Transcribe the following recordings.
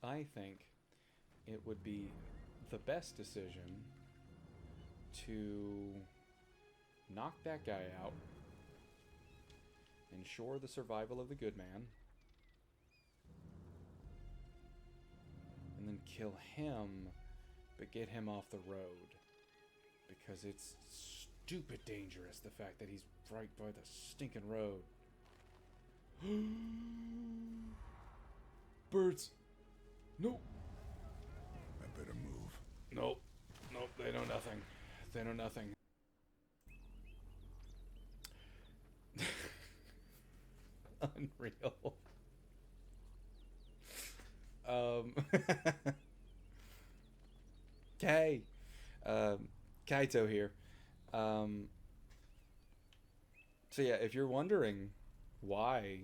I think it would be the best decision to knock that guy out, ensure the survival of the good man, and then kill him, but get him off the road. Because it's stupid dangerous, the fact that he's right by the stinking road. Birds! Nope! I better move. Nope. Nope, they know nothing. They know nothing. Unreal. Um. Kay. Kaito here. So yeah, if you're wondering why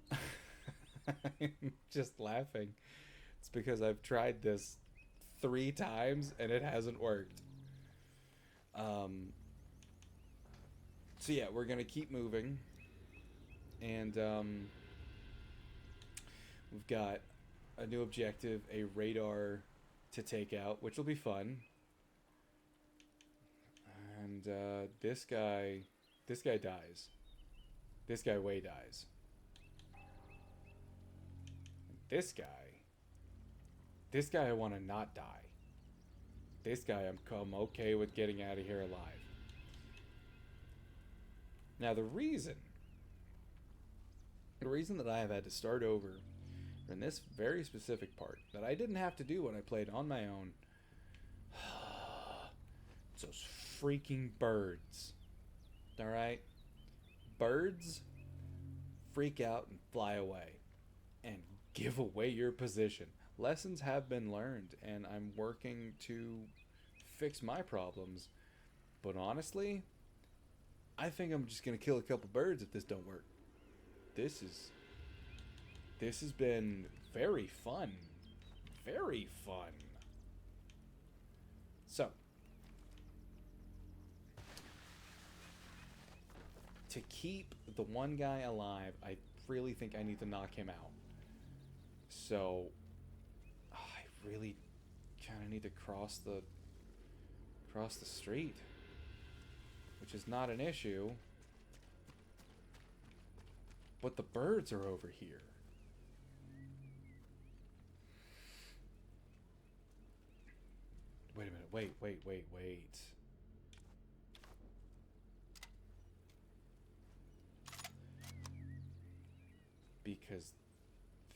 I'm just laughing, it's because I've tried this 3 times and it hasn't worked. So yeah, we're gonna keep moving, and we've got a new objective, a radar to take out, which will be fun. And this guy dies. This guy way dies. This guy I want to not die. This guy I'm okay with getting out of here alive. Now the reason that I have had to start over in this very specific part that I didn't have to do when I played on my own, it's those freaking birds. Alright? Birds freak out and fly away and give away your position. Lessons have been learned, and I'm working to fix my problems. But honestly, I think I'm just gonna kill a couple birds if this don't work. This has been very fun. Very fun. So, to keep the one guy alive, I really think I need to knock him out. So, I really kind of need to cross the street, which is not an issue. But the birds are over here. Wait a minute. Wait. Because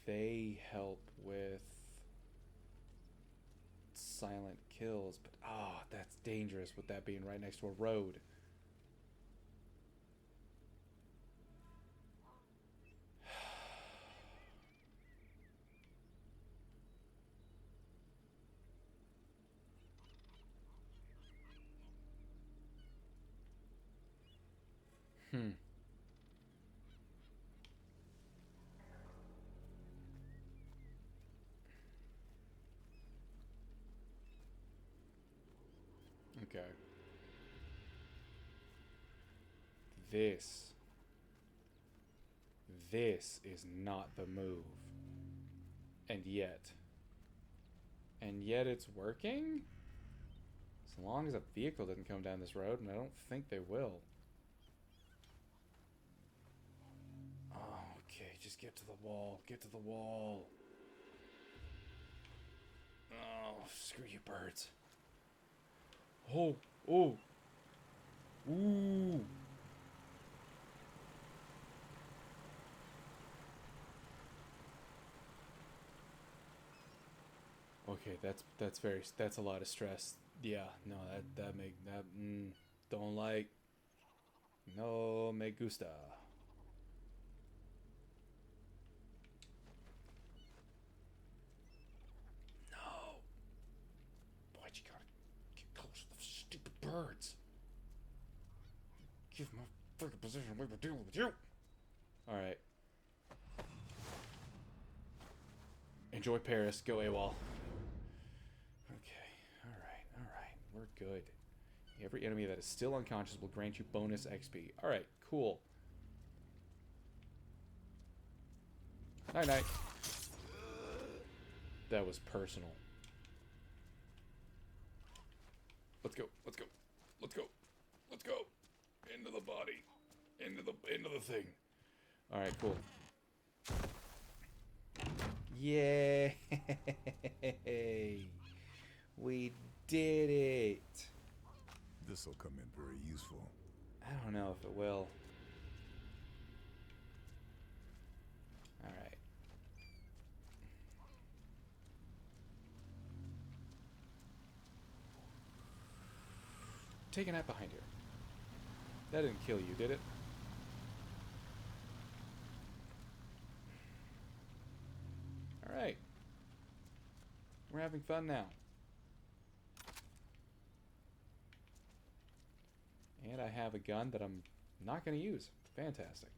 they help with silent kills, but that's dangerous with that being right next to a road. Okay. This is not the move. And yet it's working? As long as a vehicle didn't come down this road, and I don't think they will. Oh, okay, just get to the wall. Get to the wall. Oh, screw you birds. Oh. Ooh. Okay, that's a lot of stress. Yeah, no, don't like. No me gusta. No. Why'd you gotta get close to the stupid birds? Give my freaking position away by dealing with you. Alright. Enjoy Paris. Go AWOL. Okay. Alright. We're good. Every enemy that is still unconscious will grant you bonus XP. Alright, cool. Night. That was personal. Let's go. Let's go. Let's go. Let's go. Into the body. Into the thing. All right, cool. Yay! We did it. This'll come in very useful. I don't know if it will. All right. Take a nap behind here. That didn't kill you, did it? Alright. We're having fun now. And I have a gun that I'm not going to use. Fantastic.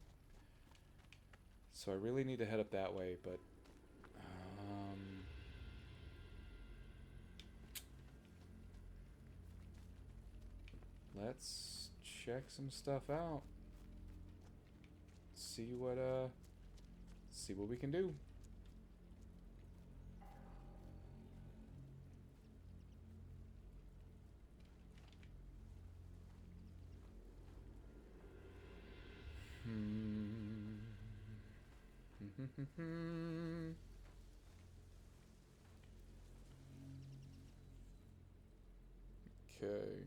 So I really need to head up that way, but... let's check some stuff out. See what we can do. Okay.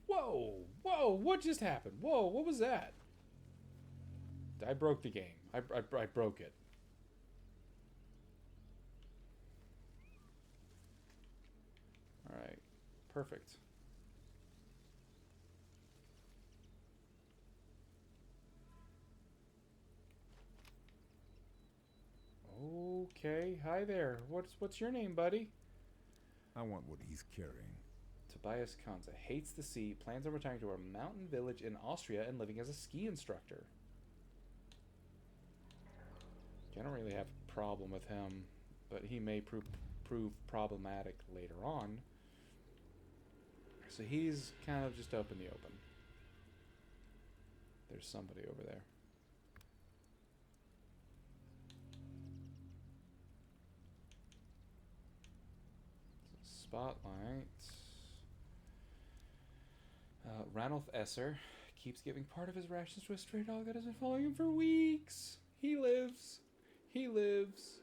Whoa! Whoa! What just happened? Whoa! What was that? I broke the game. I broke it. Alright. Perfect. Okay. Hi there. What's your name, buddy? I want what he's carrying. Tobias Kanza hates the sea, plans on retiring to a mountain village in Austria and living as a ski instructor. I don't really have a problem with him, but he may prove problematic later on. So he's kind of just up in the open. There's somebody over there. Spotlight. Ranulf Esser keeps giving part of his rations to a stray dog that has been following him for weeks. He lives. He lives.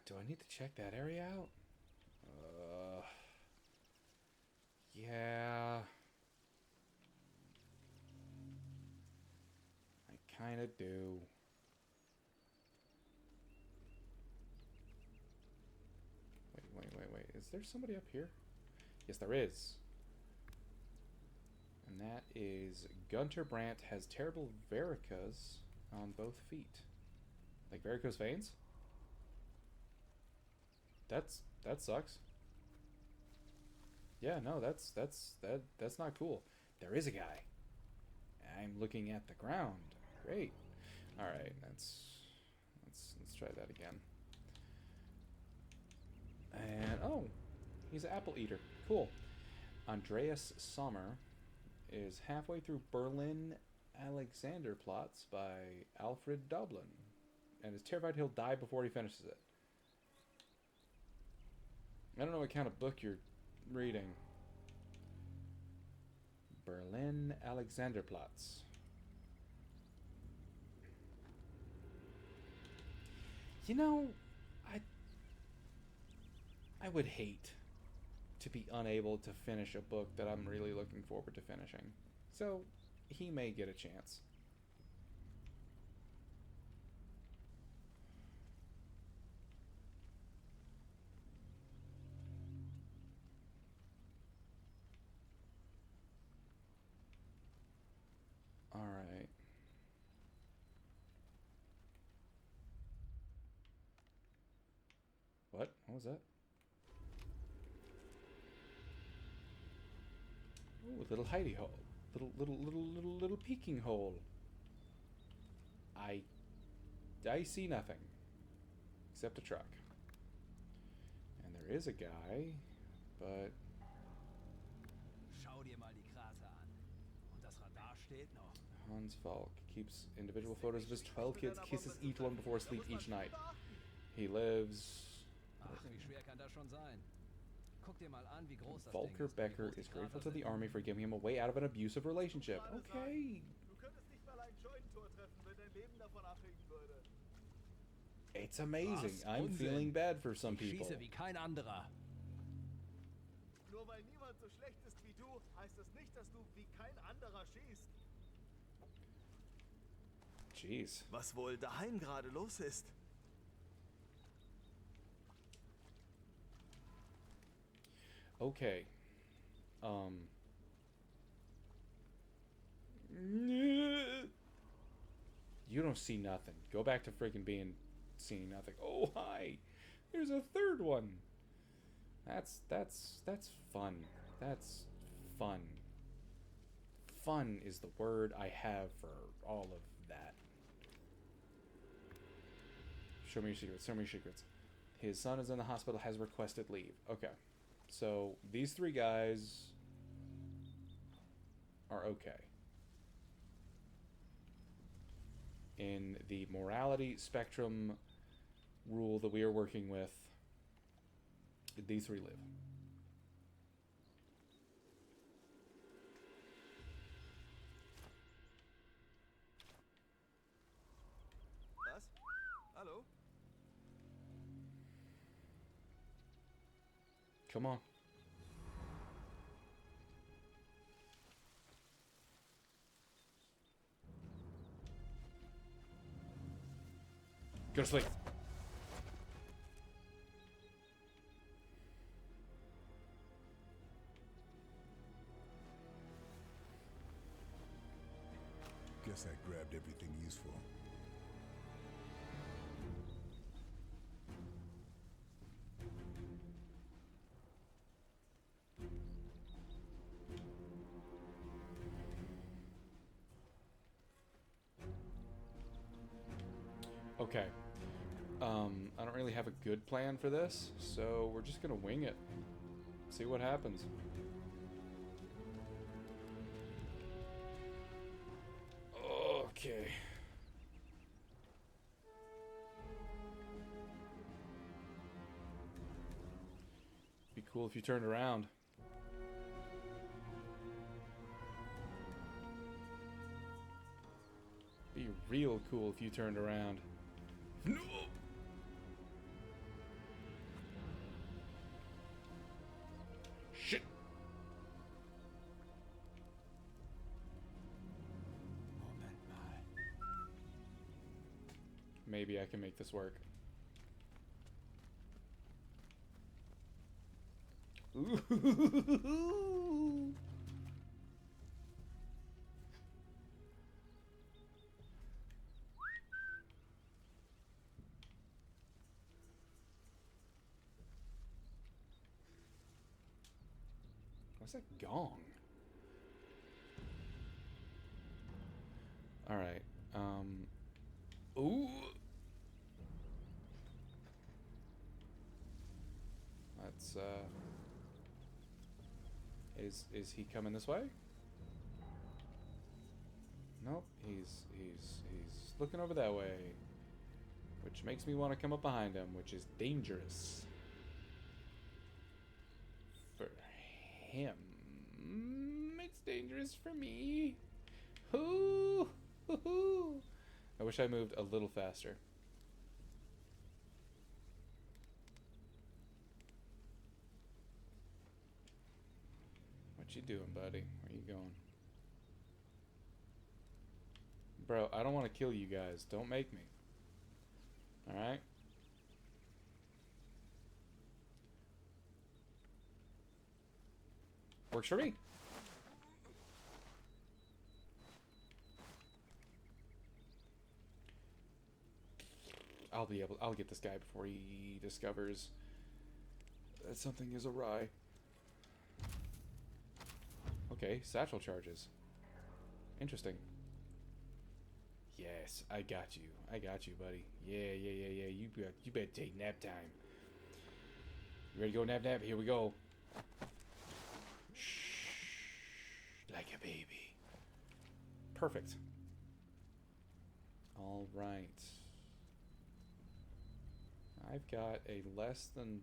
Do I need to check that area out? Yeah. I kind of do. Wait. Is there somebody up here? Yes, there is. And that is Gunter Brandt has terrible varicose on both feet. Like varicose veins? That sucks. Yeah, no, that's not cool. There is a guy. I'm looking at the ground. Great. All right, let's try that again. And oh, he's an apple eater. Cool. Andreas Sommer is halfway through Berlin Alexanderplatz by Alfred Doblin and is terrified he'll die before he finishes it. I don't know what kind of book you're reading. Berlin Alexanderplatz. You know, I would hate to be unable to finish a book that I'm really looking forward to finishing. So, he may get a chance. Alright. What? What was that? Ooh, little hidey hole. Little peeking hole. I see nothing. Except a truck. There is a guy, but Schau dir mal die Krater an. Und das Radar steht noch. Hans Falk keeps individual photos of his 12 kids, kisses each one before sleep each night. He lives... Ach, wie schwer kann das schon sein? Guck dir mal an, wie groß das Ding Volker ist, wie Becker groß die is grateful Krater to the sind. army for giving him a way out of an abusive relationship. Okay. Du könntest nicht mal ein Scheunentor treffen, wenn dein Leben davon abhängen würde. It's amazing. Was? I'm Unsinn. feeling bad for some Ich people. schieße wie kein anderer. Nur weil niemand so schlecht ist wie du, heißt das nicht, dass du wie kein anderer schießt. Jeez. Was wohl daheim gerade los ist? Okay. You don't see nothing. Go back to freaking being seeing nothing. Oh, hi. There's a third one. That's fun. That's fun. Fun is the word I have for all of that. Show me your secrets. Show me your secrets. His son is in the hospital, has requested leave. Okay. So these three guys are okay. In the morality spectrum rule that we are working with, these three live. Was? Hallo? Come on. Go to sleep. Guess I grabbed everything useful. Okay. I don't really have a good plan for this, so we're just gonna wing it. See what happens. Okay. Be cool if you turned around. Be real cool if you turned around. No. Shit. Moment mal. Maybe I can make this work. Ooh. What's that gong? All right. Ooh. Let's is he coming this way? Nope, he's looking over that way. Which makes me want to come up behind him, which is dangerous. For him. It's dangerous for me. Hoo, hoo, hoo. I wish I moved a little faster. What you doing, buddy? Where you going? Bro, I don't want to kill you guys. Don't make me. Alright? Works for me. I'll get this guy before he discovers that something is awry. Okay, satchel charges. Interesting. Yes, I got you. I got you, buddy. Yeah. You better take nap time. You ready to go, Nab Nab? Here we go. Shh. Like a baby. Perfect. All right. I've got a less than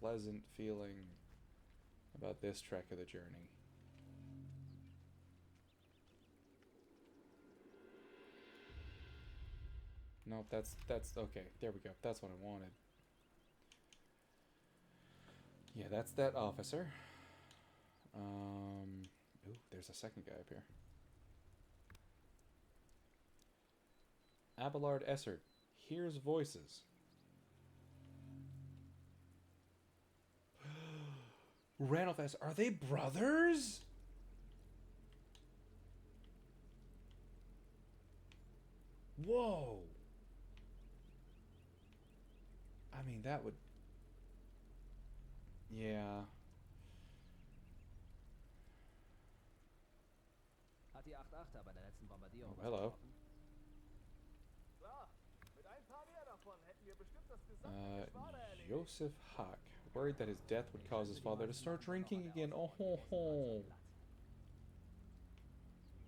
pleasant feeling about this trek of the journey. Nope, that's okay. There we go. That's what I wanted. Yeah, that's that officer. Ooh, there's a second guy up here. Abelard Essert hears voices. Ranulph S. Are they brothers? Whoa. I mean, that would... Yeah. Hat die 8-8er bei der letzten Bombardierung Oh, hello. getroffen? Klar, mit ein paar mehr davon hätten wir bestimmt das gesamte Geschwader erledigt. Joseph Hack, worried that his death would cause his father to start drinking again. Oh, ho, ho.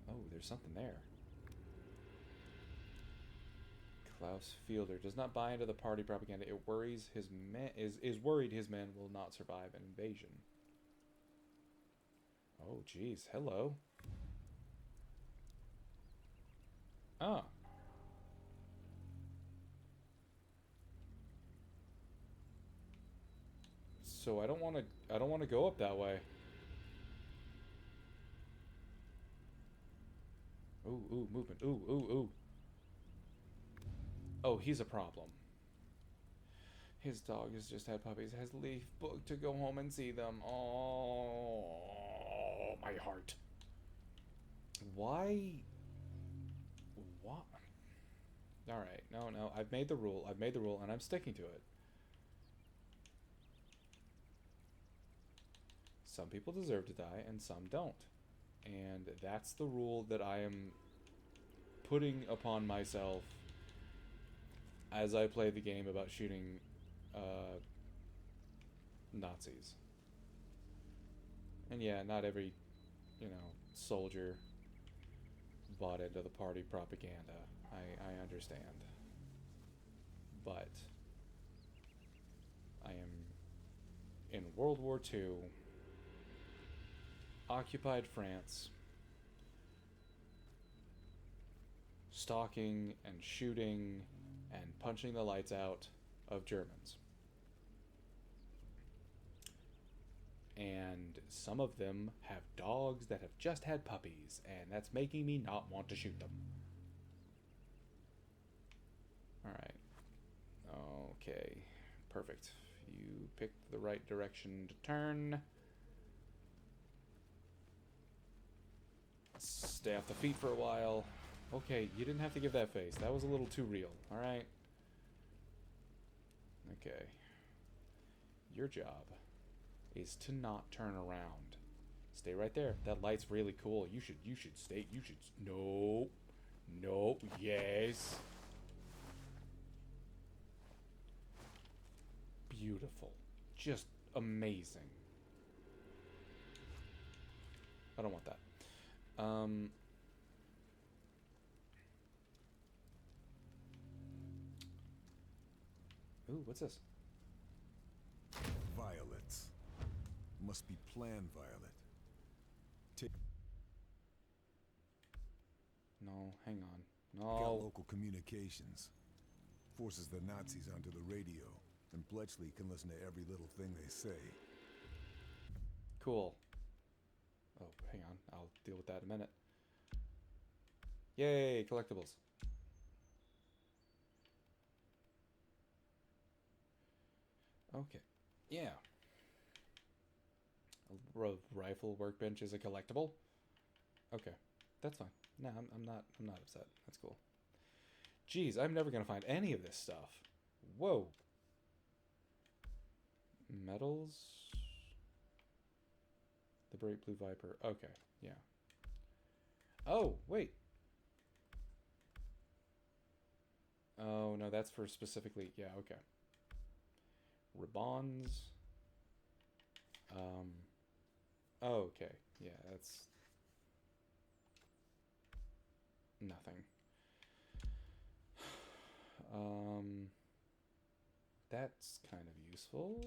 Oh, there's something there. Klaus Fielder does not buy into the party propaganda. It worries his men is worried his men will not survive an invasion. Oh, geez. Hello. Ah. So I don't want to go up that way. Ooh, ooh, movement. Ooh, ooh, ooh. Oh, he's a problem. His dog has just had puppies. Has Leaf booked to go home and see them. Oh, my heart. Why? What? Alright, no. I've made the rule. And I'm sticking to it. Some people deserve to die, and some don't. And that's the rule that I am putting upon myself as I play the game about shooting Nazis. And yeah, not every, soldier bought into the party propaganda. I understand. But I am in World War II, occupied France, stalking and shooting and punching the lights out of Germans. And some of them have dogs that have just had puppies, and that's making me not want to shoot them. Alright. Okay. Perfect. You picked the right direction to turn. Stay off the feet for a while. Okay, you didn't have to give that face. That was a little too real. Alright? Okay. Your job is to not turn around. Stay right there. That light's really cool. You should stay. Nope. Nope. Yes. Beautiful. Just amazing. I don't want that. Ooh, what's this? Violets. Must be Plan Violet. No, hang on. Got No. local communications. Forces the Nazis onto the radio, and Bletchley can listen to every little thing they say. Cool. Oh, hang on. I'll deal with that in a minute. Yay, collectibles. Okay. Yeah. A rifle workbench is a collectible? Okay. That's fine. No, I'm not upset. That's cool. Jeez, I'm never gonna find any of this stuff. Whoa. Metals. The Great Blue Viper. Okay, yeah. Oh, wait. Oh, no, that's for specifically... Yeah, okay. Ribbons. Oh, okay. Yeah, that's nothing. That's kind of useful.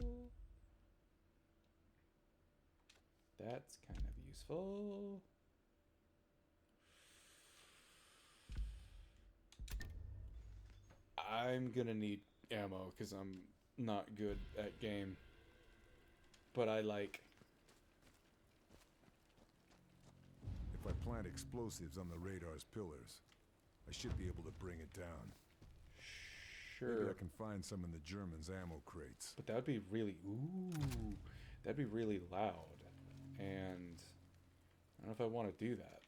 That's kind of useful. I'm gonna need ammo because I'm not good at game. But I like... If I plant explosives on the radar's pillars, I should be able to bring it down. Maybe Sure. I can find some in the Germans' ammo crates. But that would be really... Ooh. That'd be really loud. And I don't know if I want to do that.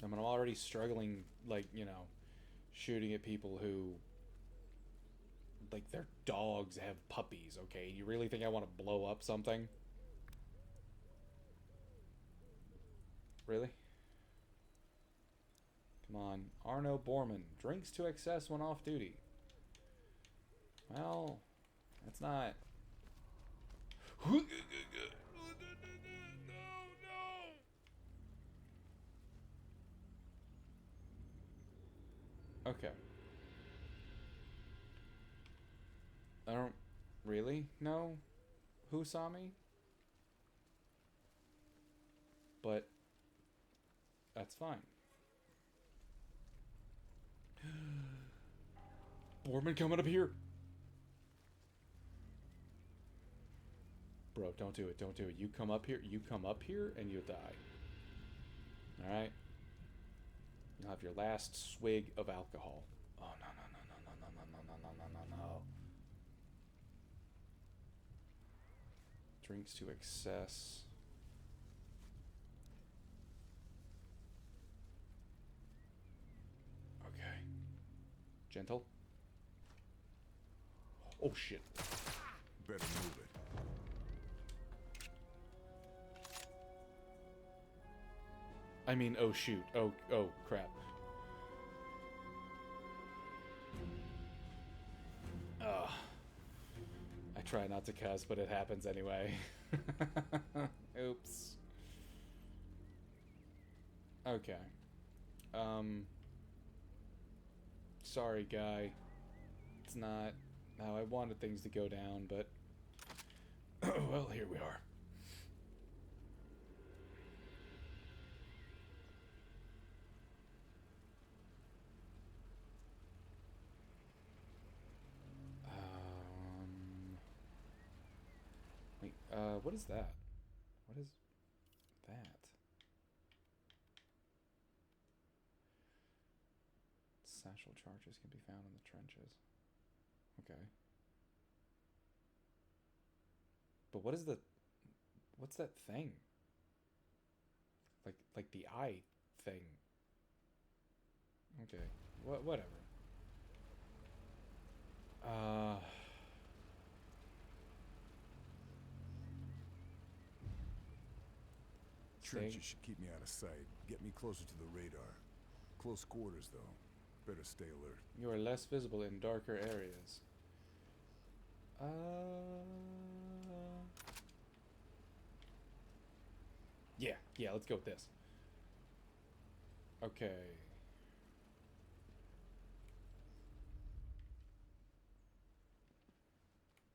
I mean, I'm already struggling, like, you know, shooting at people who... Like, their dogs have puppies, okay? You really think I want to blow up something? Really? Come on. Arno Borman. Drinks to excess when off duty. Well, that's not... No, no! Okay. I don't really know who saw me. But that's fine. Borman coming up here. Bro, don't do it. Don't do it. You come up here. You come up here and you'll die. Alright? You'll have your last swig of alcohol. Oh, no, no, no, no, no, no, no, no, no, no, no, no. Drinks to excess. Okay. Gentle. Oh, shit. Better move it. I mean, oh, shoot. Oh, crap. Ugh. I try not to cuss, but it happens anyway. Oops. Okay. Sorry, guy. It's not how I wanted things to go down, but... well, here we are. Wait, what is that? What is that? Satchel charges can be found in the trenches. Okay. But what is the... What's that thing? Like the eye thing. Okay. Whatever. Trenches should keep me out of sight. Get me closer to the radar. Close quarters, though. Better stay alert. You are less visible in darker areas. Yeah, let's go with this. Okay.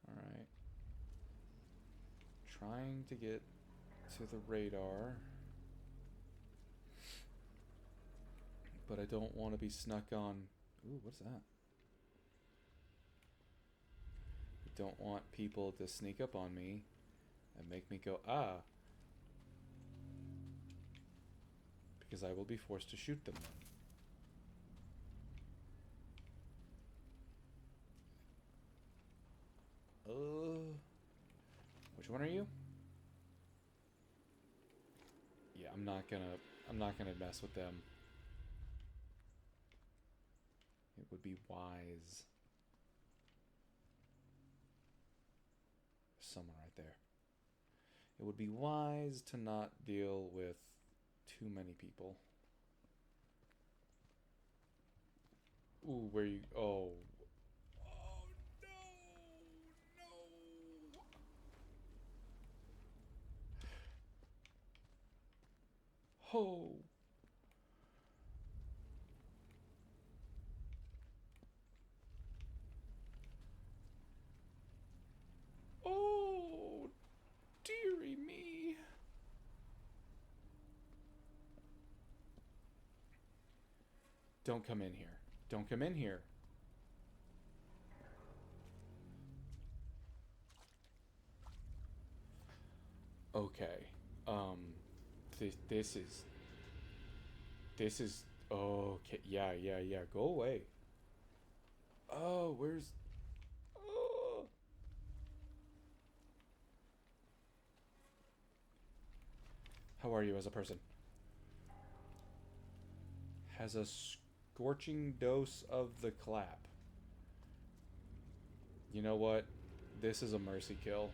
Alright. Trying to get to the radar. But I don't want to be snuck on. Ooh, what's that? I don't want people to sneak up on me and make me go, ah. Because I will be forced to shoot them then. Which one are you? Yeah, I'm not gonna mess with them. It would be wise. Someone right there. It would be wise to not deal with too many people. Ooh, where you... Oh. Oh, no! No! Oh. Oh, dearie me. Don't come in here. Don't come in here. Okay. This is okay. Yeah, yeah, yeah. Go away. Oh, where's oh. How are you as a person? Has a scorching dose of the clap. You know what? This is a mercy kill.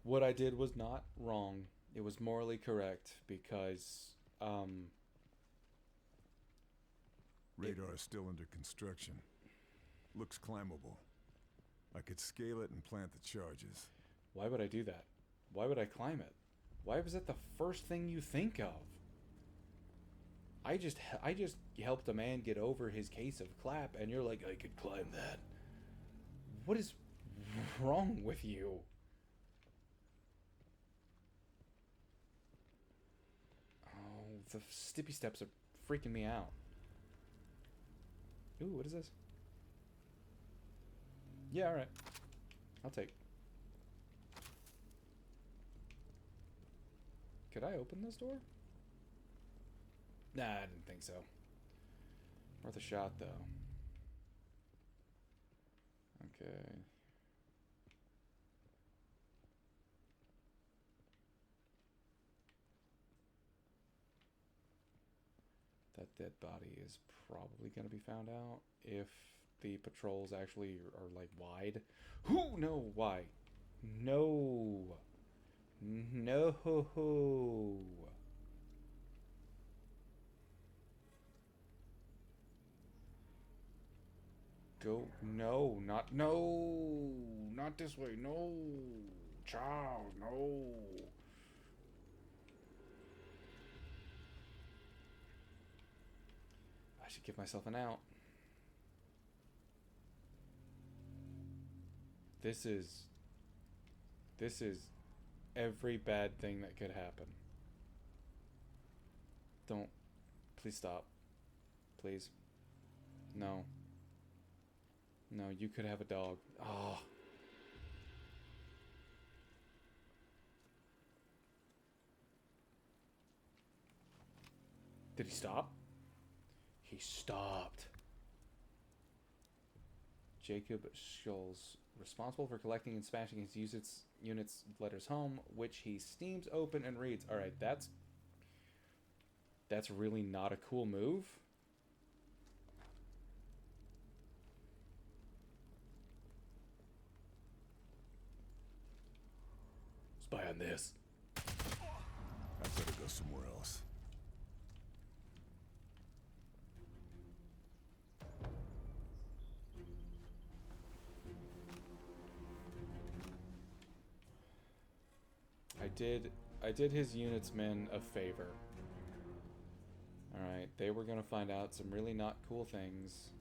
What I did was not wrong. It was morally correct because Radar is still under construction. Looks climbable. I could scale it and plant the charges. why would I do that? Why would I climb it? Why was that the first thing you think of? I just helped a man get over his case of clap, and you're like, I could climb that. What is wrong with you? Oh, the stippy steps are freaking me out. Ooh, what is this? Yeah, alright. I'll take. Could I open this door? Nah, I didn't think so. Worth a shot, though. Okay. That dead body is probably going to be found out if the patrols actually are like wide. Who? No, why? No. No. Go. No, not. No. Not this way. No. Child, no. I should give myself an out. This is every bad thing that could happen. Don't. Please stop. Please. No. No, you could have a dog. Oh. Did he stop? He stopped. Jacob Scholes, responsible for collecting and smashing his unit's letters home, which he steams open and reads. Alright, that's really not a cool move. Spy on this. I better go somewhere else. I did his unit's men a favor. Alright, they were gonna find out some really not cool things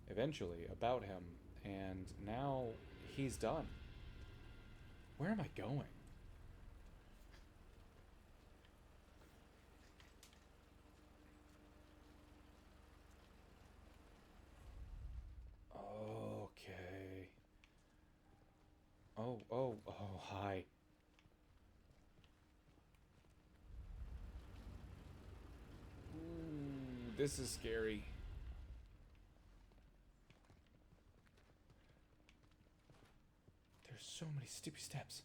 eventually about him, and now he's done. Where am I going? Okay. Oh, hi. Ooh, this is scary. There's so many steepy steps.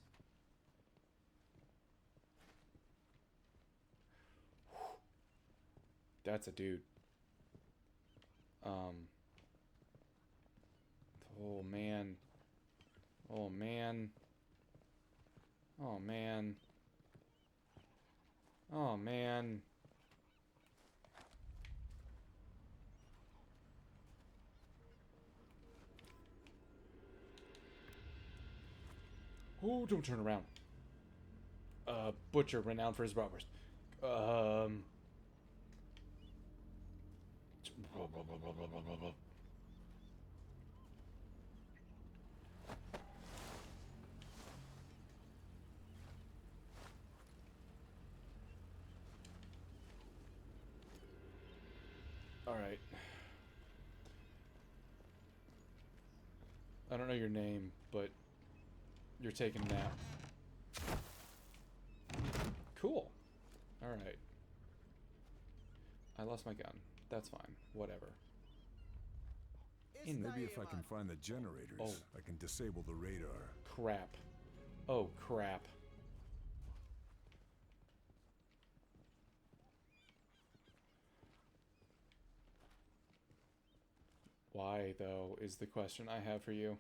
Whew. That's a dude. Oh, don't turn around. Butcher, renowned for his bratwurst. All right. I don't know your name, but you're taking a nap. Cool. All right. I lost my gun. That's fine. Whatever. Ist da Maybe if I can jemand? find the generators, Oh. I can disable the radar. Crap. Oh, crap. Why, though, is the question I have for you.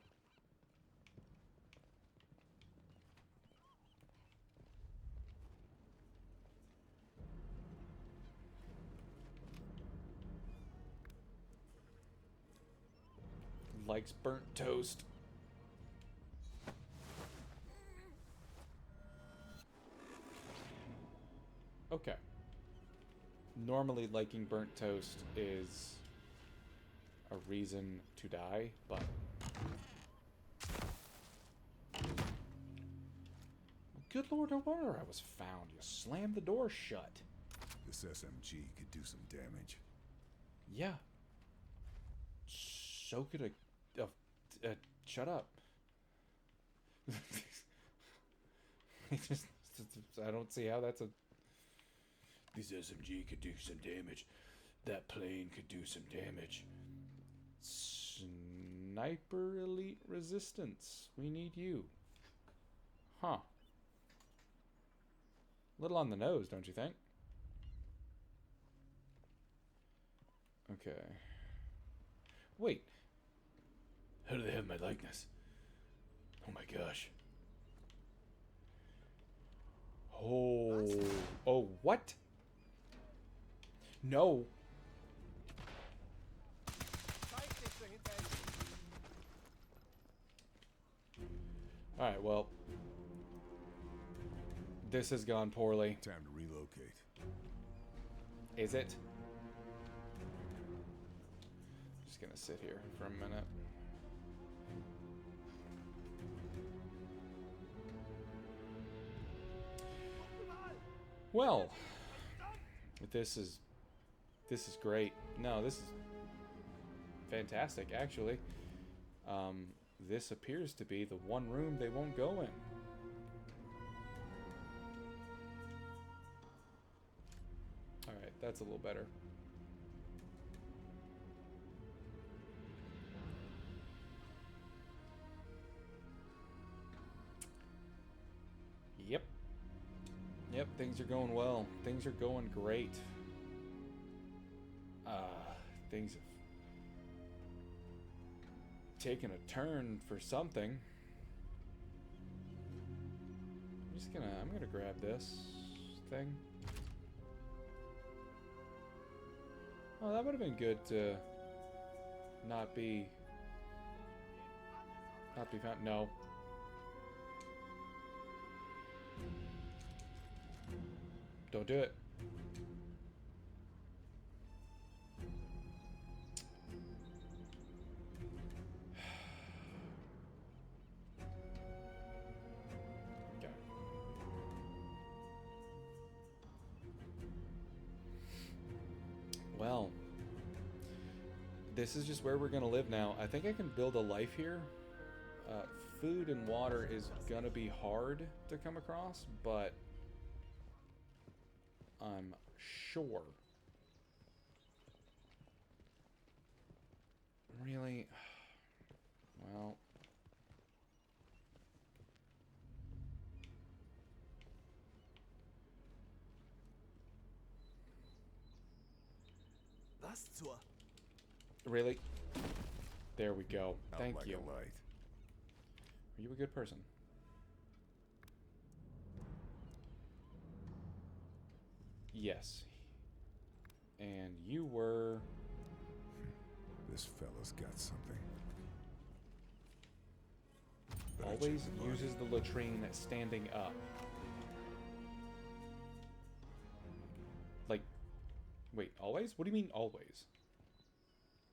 Likes burnt toast. Okay. Normally liking burnt toast is a reason to die, but good lord, no wonder I was found. You slammed the door shut. This SMG could do some damage. Yeah. So could shut up. I don't see how that's a... This SMG could do some damage. That plane could do some damage. Sniper elite resistance. We need you. Huh. Little on the nose, don't you think? Okay. Wait. How do they have my likeness? Oh my gosh. Oh. Oh, what? No. Zeig dich so hinterher. Alright, well. This has gone poorly. Time to relocate. Is it? Just gonna sit here for a minute. Well, this is great. No, this is fantastic, actually. This appears to be the one room they won't go in. Alright, that's a little better. Yep. Yep, things are going well. Things are going great. Things have taken a turn for something. I'm gonna grab this thing. Oh, that would have been good to not be found. No. Don't do it. Okay. Well, this is just where we're gonna live now. I think I can build a life here. Food and water is gonna be hard to come across, but I'm sure. Really? Well. Was zur... Really? There we go. Out Thank like you. a light. Are you a good person? Yes. And you were... This fella's got something. always uses the latrine standing up. Like, wait, always? What do you mean always?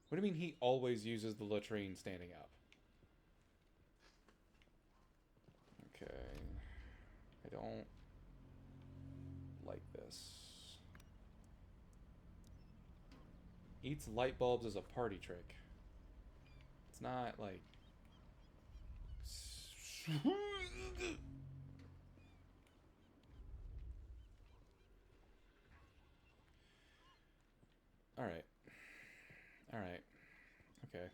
What do you mean he always uses the latrine standing up? Okay. I don't like this. Eats light bulbs as a party trick. It's not like... Alright. Alright. Okay.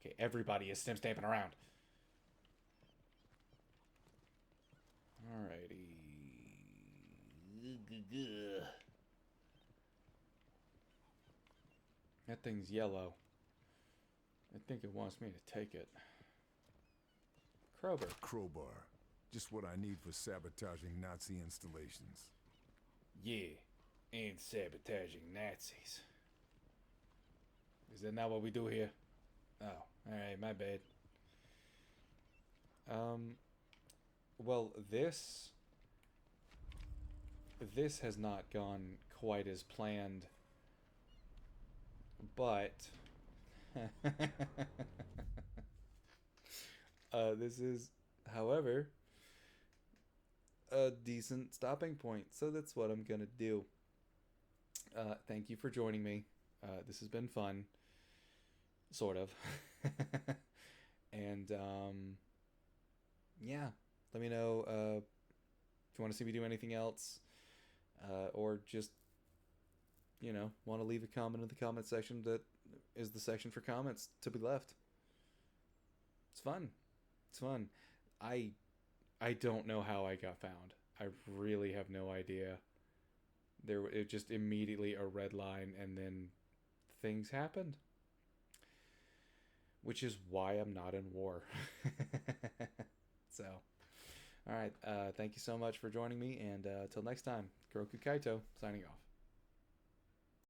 Okay, everybody is stim stamping around. Alrighty. That thing's yellow. I think it wants me to take it. Crowbar. Crowbar. Just what I need for sabotaging Nazi installations. Yeah, and sabotaging Nazis. Is that not what we do here? Oh, alright, my bad. Well, this has not gone quite as planned, but this is, however, a decent stopping point, so that's what I'm gonna do. Thank you for joining me. This has been fun, sort of. And yeah, let me know if you want to see me do anything else, or just, you know, want to leave a comment in the comment section. That is the section for comments to be left. It's fun. It's fun. I don't know how I got found. I really have no idea. It just immediately a red line, and then things happened. Which is why I'm not in war. So, alright, thank you so much for joining me, and till next time, Kuroku Kaito, signing off.